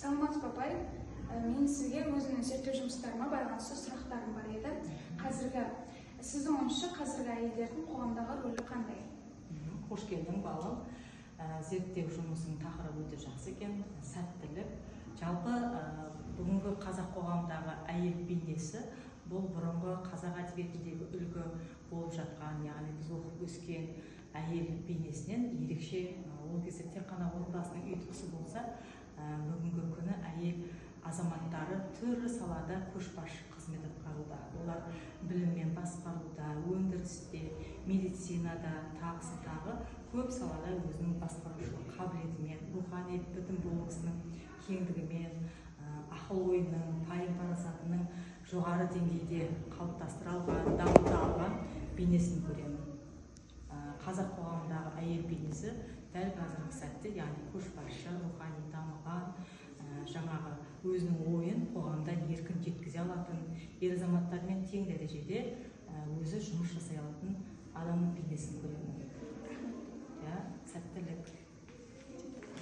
Саламатсыз папай, мен сізге өзімнің зерттеу жұмыстарыма байланысты сұрақтарым бар еді. Сіздің ойыңызша қазіргі әйелдердің қоғамдағы рөлі қандай? Қош келдің, балам. Зерттеу жұмысының тақырыбы өте жақсы екен, сәттілік. Жалпы бүгінгі қазақ қоғамындағы әйел бейнесі бұл бұрынғы қазақ әдебиетіндегі үлгі болып жатқан, яғни біз оқып өскен әйел бейнесінен ерекше. Ол кезде тек қана отбасының ұйытқысы болса, бүгінгі күні әйел азаматтары түрлі салада көшбасшы қызмет атқаруда. Олар біліммен басқаруда, өндірісте, медицинада, тағы көп салада өзінің басқарушылық қабілетімен, рухани бітім болмысының кеңдігімен, ақыл-ойының, пайым-парасатының жоғары деңгейде қалыптастыра алған, дамыта алған бейнесін көремін. Қазақ қоғамындағы әйел бейнесі дәл қазіргі сәтте, яғни көшбасшы, рухани дамыған, жаңағы өзінің ойын қоғамда еркін жеткізе алатын, ер азаматтармен тең дәрежеде өзі жұмыс жасай алатын адамның бейнесін көремін.